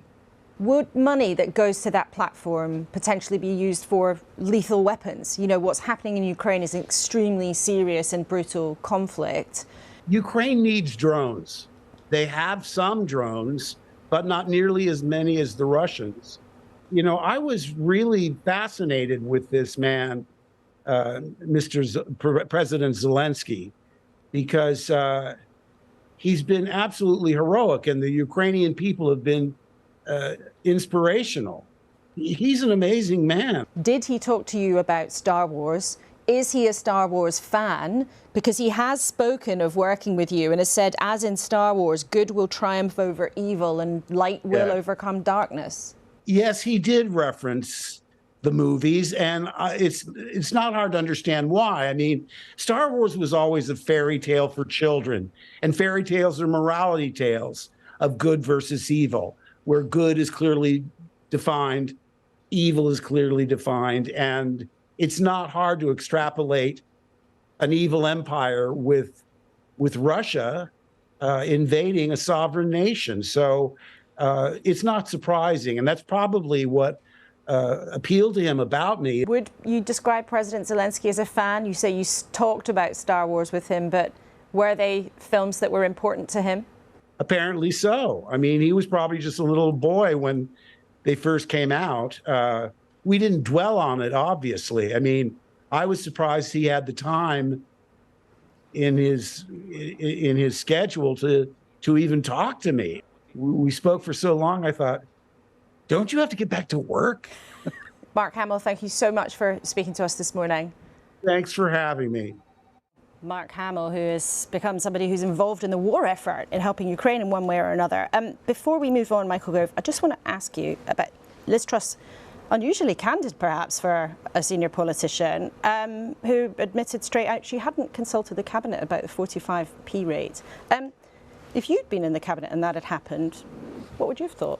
Would money that goes to that platform potentially be used for lethal weapons? You know, what's happening in Ukraine is an extremely serious and brutal conflict. Ukraine needs drones. They have some drones, but not nearly as many as the Russians. You know, I was really fascinated with this man, President Zelensky, because he's been absolutely heroic, and the Ukrainian people have been inspirational. He's an amazing man. Did he talk to you about Star Wars? Is he a Star Wars fan? Because he has spoken of working with you and has said, as in Star Wars, good will triumph over evil and light will overcome darkness. Yes, he did reference the movies, and it's not hard to understand why. I mean, Star Wars was always a fairy tale for children, and fairy tales are morality tales of good versus evil, where good is clearly defined, evil is clearly defined, and it's not hard to extrapolate an evil empire with Russia invading a sovereign nation. So it's not surprising, and that's probably what appealed to him about me. Would you describe President Zelensky as a fan? You say you talked about Star Wars with him, but were they films that were important to him? Apparently so. I mean, he was probably just a little boy when they first came out. We didn't dwell on it, obviously. I mean, I was surprised he had the time in his schedule to even talk to me. We spoke for so long, I thought, don't you have to get back to work? Mark Hamill, thank you so much for speaking to us this morning. Thanks for having me. Mark Hamill, who has become somebody who's involved in the war effort in helping Ukraine in one way or another. Before we move on, Michael Gove, I just want to ask you about Liz Truss, unusually candid perhaps for a senior politician, who admitted straight out she hadn't consulted the cabinet about the 45p rate. If you'd been in the cabinet and that had happened, what would you have thought?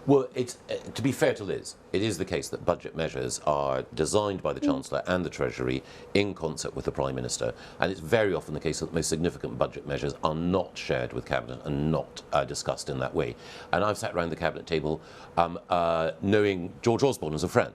Well, it's, to be fair to Liz, it is the case that budget measures are designed by the Chancellor and the Treasury in concert with the Prime Minister, and it's very often the case that the most significant budget measures are not shared with Cabinet and not discussed in that way. And I've sat around the Cabinet table knowing George Osborne as a friend,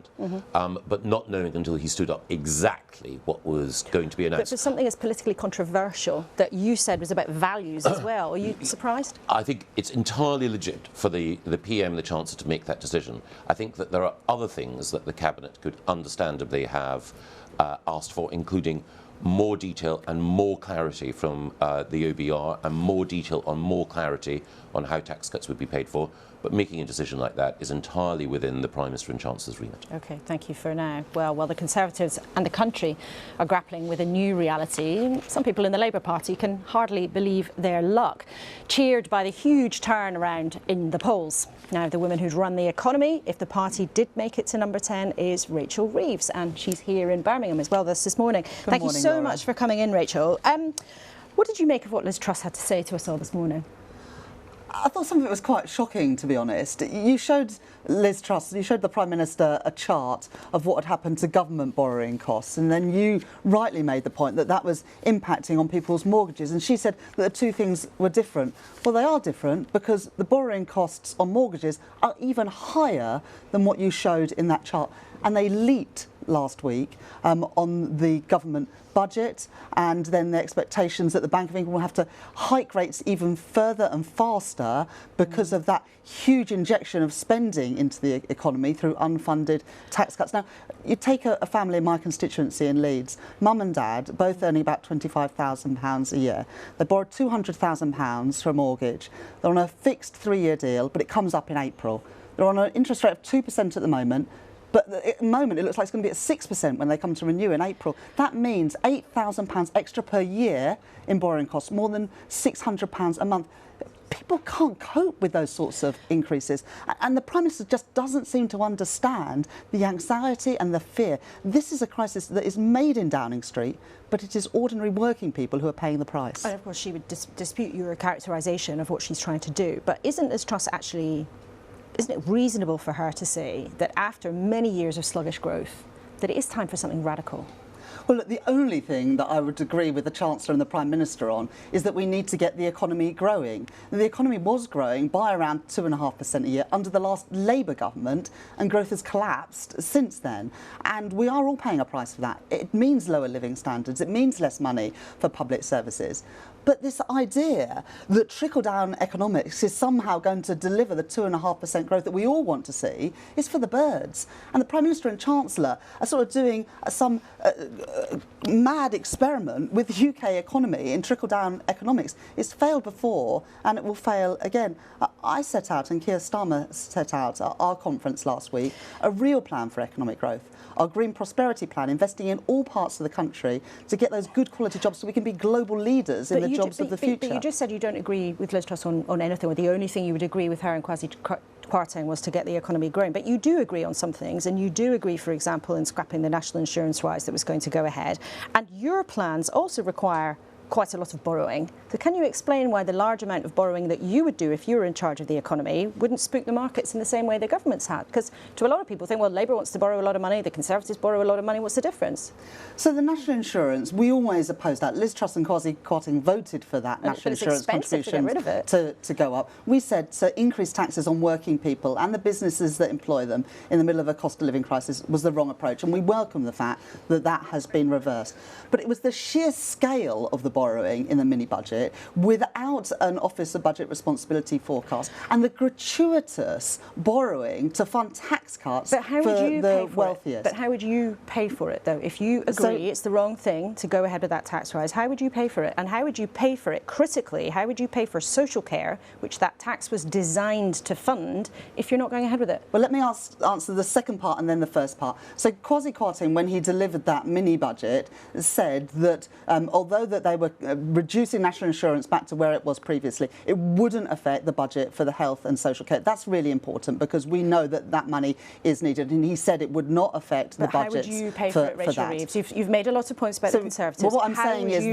but not knowing until he stood up exactly what was going to be announced. But for something as politically controversial that you said was about values as well, are you surprised? I think it's entirely legit for the PM and the Chancellor to make that decision. I think that there are other things that the Cabinet could understandably have asked for, including more detail and more clarity from the OBR and more detail on more clarity on how tax cuts would be paid for. But making a decision like that is entirely within the Prime Minister and Chancellor's remit. OK, thank you for now. Well, while the Conservatives and the country are grappling with a new reality, some people in the Labour Party can hardly believe their luck, cheered by the huge turnaround in the polls. Now, the woman who's run the economy, if the party did make it to number 10, is Rachel Reeves, and she's here in Birmingham as well this morning. Thank you so much for coming in, Rachel. What did you make of what Liz Truss had to say to us all this morning? I thought some of it was quite shocking, to be honest. You showed Liz Truss, you showed the Prime Minister a chart of what had happened to government borrowing costs, and then you rightly made the point that that was impacting on people's mortgages, and she said that the two things were different. Well, they are different because the borrowing costs on mortgages are even higher than what you showed in that chart, and they leaped last week on the government budget, and then the expectations that the Bank of England will have to hike rates even further and faster because of that huge injection of spending into the economy through unfunded tax cuts. Now, you take a family in my constituency in Leeds, mum and dad, both earning about £25,000 a year. They borrowed £200,000 for a mortgage. They're on a fixed 3-year deal, but it comes up in April. They're on an interest rate of 2% at the moment. But at the moment, it looks like it's going to be at 6% when they come to renew in April. That means £8,000 extra per year in borrowing costs, more than £600 a month. People can't cope with those sorts of increases. And the Prime Minister just doesn't seem to understand the anxiety and the fear. This is a crisis that is made in Downing Street, but it is ordinary working people who are paying the price. And of course, she would dispute your characterisation of what she's trying to do. But isn't Liz Truss actually... Isn't it reasonable for her to say that after many years of sluggish growth, that it is time for something radical? Well, look, the only thing that I would agree with the Chancellor and the Prime Minister on is that we need to get the economy growing. The economy was growing by around 2.5% a year under the last Labour government, and growth has collapsed since then. And we are all paying a price for that. It means lower living standards. It means less money for public services. But this idea that trickle-down economics is somehow going to deliver the 2.5% growth that we all want to see is for the birds. And the Prime Minister and Chancellor are sort of doing some mad experiment with the UK economy in trickle-down economics. It's failed before and it will fail again. I set out, and Keir Starmer set out at our conference last week, a real plan for economic growth. Our Green Prosperity Plan, investing in all parts of the country to get those good quality jobs so we can be global leaders in the jobs of the future. But you just said you don't agree with Liz Truss on anything, or the only thing you would agree with her and Kwasi Kwarteng was to get the economy growing. But you do agree on some things, and you do agree, for example, in scrapping the national insurance rise that was going to go ahead. And your plans also require quite a lot of borrowing. So can you explain why the large amount of borrowing that you would do if you were in charge of the economy wouldn't spook the markets in the same way the government's had? Because to a lot of people think, well, Labour wants to borrow a lot of money, the Conservatives borrow a lot of money, what's the difference? So the national insurance, we always opposed that. Liz Truss and Kwasi Kwarteng voted for that national insurance contribution to go up. We said to increase taxes on working people and the businesses that employ them in the middle of a cost of living crisis was the wrong approach, and we welcome the fact that that has been reversed. But it was the sheer scale of the borrowing in the mini budget without an Office of Budget Responsibility forecast and the gratuitous borrowing to fund tax cuts for the wealthiest. But how would you pay for it, though? If you agree it's the wrong thing to go ahead with that tax rise, how would you pay for it? And how would you pay for it critically? How would you pay for social care, which that tax was designed to fund, if you're not going ahead with it? Well, let me answer the second part and then the first part. So Kwasi Kwarteng, when he delivered that mini budget, said that although that they were reducing national insurance back to where it was previously, it wouldn't affect the budget for the health and social care. That's really important because we know that that money is needed, and he said it would not affect the budget. How would you pay for it, Rachel Reeves? You've made a lot of points about the Conservatives. Well, what I'm saying is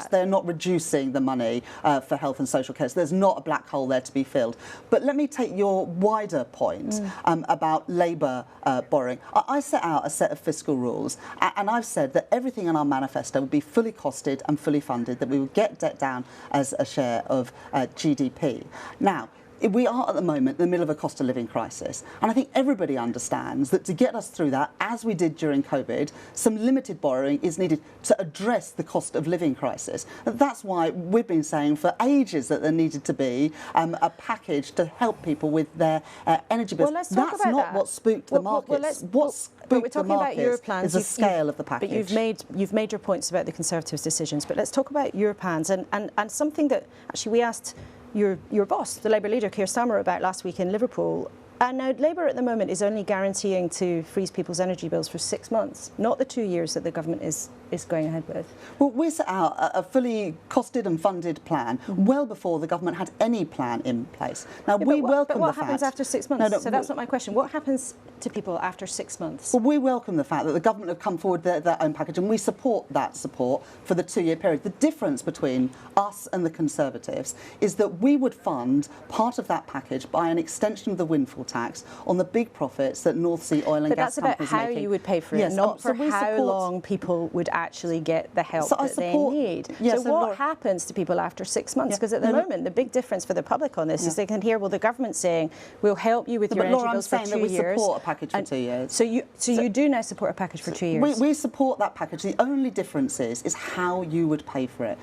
they're not reducing the money for health and social care. So there's not a black hole there to be filled. But let me take your wider point about Labour borrowing. I set out a set of fiscal rules, and I've said that everything in our manifesto would be fully costed and fully funded, that we would get debt down as a share of GDP. Now, we are at the moment in the middle of a cost of living crisis, and I think everybody understands that to get us through that, as we did during COVID, some limited borrowing is needed to address the cost of living crisis. And that's why we've been saying for ages that there needed to be a package to help people with their energy bills. Well, let's talk that's about not what spooked the markets. What spooked the markets is the scale of the package. But you've made your points about the Conservatives' decisions, but let's talk about your plans and something that actually we asked your boss, the Labour leader, Keir Starmer, about last week in Liverpool. And now Labour at the moment is only guaranteeing to freeze people's energy bills for 6 months, not the 2 years that the government is going ahead with. Well, we set out a fully costed and funded plan well before the government had any plan in place. Now, we welcome the fact... But what happens after 6 months? No, so that's not my question. What happens to people after 6 months? Well, we welcome the fact that the government have come forward with their own package, and we support that support for the 2-year period. The difference between us and the Conservatives is that we would fund part of that package by an extension of the windfall tax on the big profits that North Sea oil and gas companies are making. But that's about how you would pay for it, not for how long people would actually get the help that they need. Yes, so what happens to people after 6 months? Because at the moment, the big difference for the public on this is they can hear, well, the government's saying, we'll help you with your energy bills for 2 years. But Laura, I'm saying that we support a package for 2 years. So you do now support a package for 2 years? We support that package. The only difference is how you would pay for it.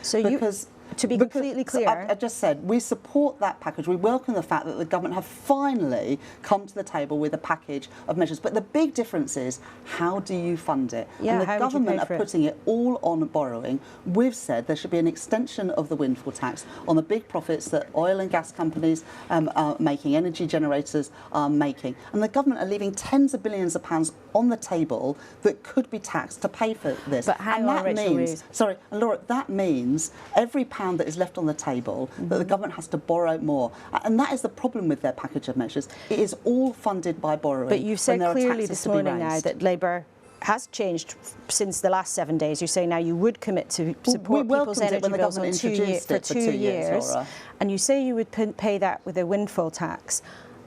To be completely clear... I just said, we support that package. We welcome the fact that the government have finally come to the table with a package of measures. But the big difference is, how do you fund it? Yeah, and the government are putting it all on borrowing. We've said there should be an extension of the windfall tax on the big profits that oil and gas companies are making, energy generators are making. And the government are leaving tens of billions of pounds on the table that could be taxed to pay for this. But hang on, Rachel Reeves. Sorry, Laura, that means every pound that is left on the table, that the government has to borrow more. And that is the problem with their package of measures. It is all funded by borrowing. But you've said clearly this morning now that Labour has changed since the last 7 days. You say now you would commit to support people's energy bills on 2 years, for 2 years. And you say you would pay that with a windfall tax.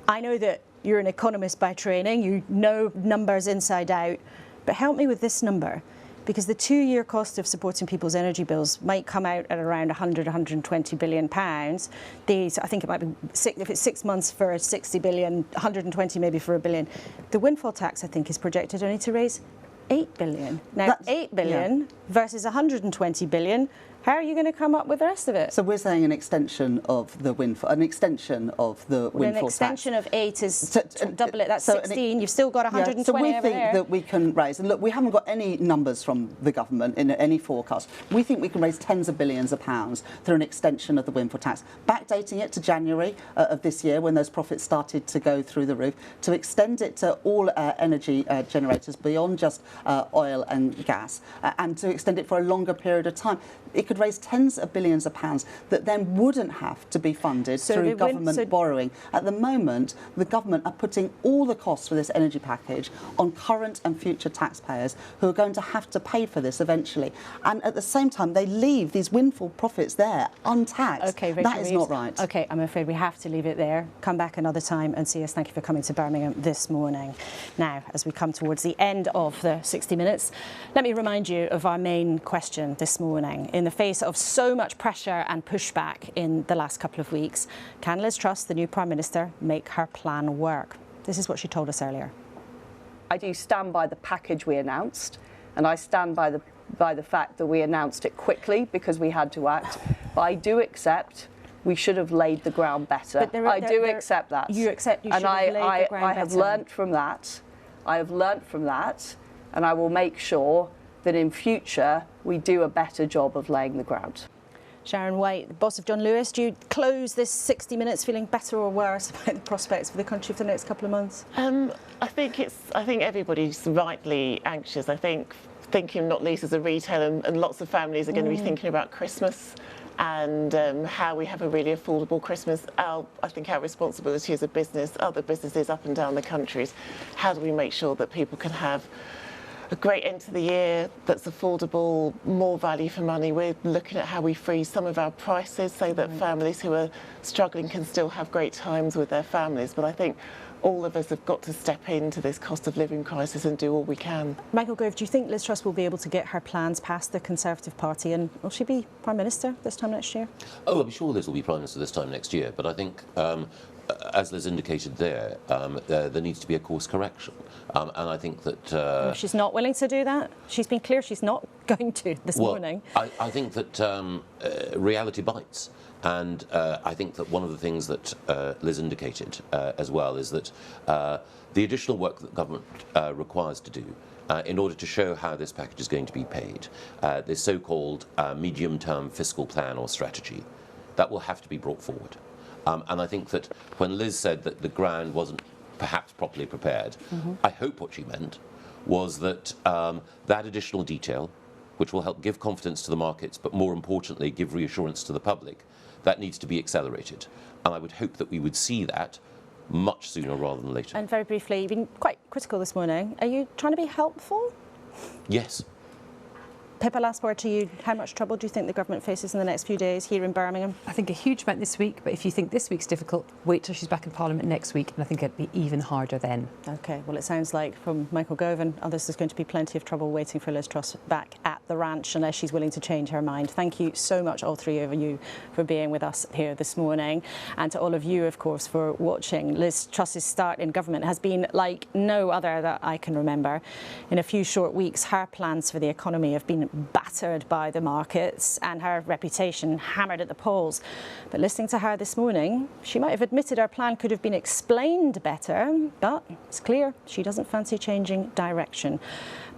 I know that you're an economist by training. You know numbers inside out. But help me with this number. Because the 2-year cost of supporting people's energy bills might come out at around 120 billion pounds. I think it might be, if it's 6 months for 60 billion, 120 maybe for $1 billion. The windfall tax, I think, is projected only to raise 8 billion. Now, 8 billion versus 120 billion. How are you going to come up with the rest of it? So we're saying an extension of the windfall, an extension of the windfall tax. An extension of 8 is double it. That's 16. You've still got 120 so we over think there. that we can raise, and look, we haven't got any numbers from the government in any forecast. We think we can raise tens of billions of pounds through an extension of the windfall tax, backdating it to January of this year when those profits started to go through the roof, to extend it to all energy generators beyond just oil and gas, and to extend it for a longer period of time. It could could raise tens of billions of pounds that then wouldn't have to be funded through government borrowing. At the moment, the government are putting all the costs for this energy package on current and future taxpayers who are going to have to pay for this eventually. And at the same time, they leave these windfall profits there untaxed. Okay, Rachel that is Reeves. not right. Okay, I'm afraid we have to leave it there. Come back another time and see us. Thank you for coming to Birmingham this morning. Now, as we come towards the end of the 60 Minutes, let me remind you of our main question this morning. In the face of so much pressure and pushback in the last couple of weeks, can Liz Truss, the new Prime Minister, make her plan work? This is what she told us earlier. I do stand by the package we announced, and I stand by the fact that we announced it quickly because we had to act. But I do accept we should have laid the ground better. I do accept that. You accept you should have laid the ground better. I have learnt from that. I have learnt from that, and I will make sure that in future we do a better job of laying the ground. Sharon White, the boss of John Lewis, do you close this 60 Minutes feeling better or worse about the prospects for the country for the next couple of months? I think everybody's rightly anxious. I think thinking not least as a retailer, and lots of families are going to be thinking about Christmas and how we have a really affordable Christmas. I think our responsibility as a business, other businesses up and down the country, is how do we make sure that people can have a great end to the year that's affordable, more value for money. We're looking at how we freeze some of our prices so that families who are struggling can still have great times with their families. But I think all of us have got to step into this cost of living crisis and do all we can. Michael Gove, do you think Liz Truss will be able to get her plans past the Conservative Party, and will she be Prime Minister this time next year? Oh, I'm sure Liz will be Prime Minister this time next year, but I think as Liz indicated there needs to be a course correction. And I think that... she's not willing to do that? She's been clear she's not going to this morning. I think that reality bites. And I think that one of the things that Liz indicated as well is that the additional work that government requires to do in order to show how this package is going to be paid, this so-called medium-term fiscal plan or strategy, that will have to be brought forward. And I think that when Liz said that the ground wasn't perhaps properly prepared, I hope what she meant was that that additional detail, which will help give confidence to the markets, but more importantly, give reassurance to the public, that needs to be accelerated. And I would hope that we would see that much sooner rather than later. And very briefly, you've been quite critical this morning. Are you trying to be helpful? Yes. Pippa, last word to you. How much trouble do you think the government faces in the next few days here in Birmingham? I think a huge amount this week, but if you think this week's difficult, wait till she's back in Parliament next week, and I think it'd be even harder then. OK, well, it sounds like from Michael Gove and others there's going to be plenty of trouble waiting for Liz Truss back at the ranch unless she's willing to change her mind. Thank you so much, all three of you, for being with us here this morning. And to all of you, of course, for watching. Liz Truss's start in government has been like no other that I can remember. In a few short weeks, her plans for the economy have been battered by the markets and her reputation hammered at the polls. But listening to her this morning, she might have admitted her plan could have been explained better, but it's clear she doesn't fancy changing direction.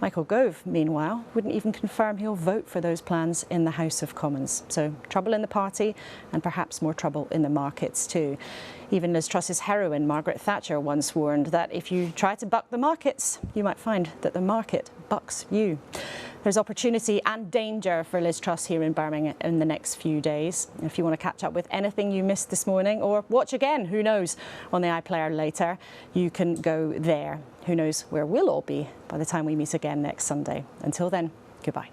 Michael Gove, meanwhile, wouldn't even confirm he'll vote for those plans in the House of Commons. So trouble in the party and perhaps more trouble in the markets too. Even Liz Truss's heroine, Margaret Thatcher, once warned that if you try to buck the markets, you might find that the market bucks you. There's opportunity and danger for Liz Truss here in Birmingham in the next few days. If you want to catch up with anything you missed this morning or watch again, who knows, on the iPlayer later, you can go there. Who knows where we'll all be by the time we meet again next Sunday. Until then, goodbye.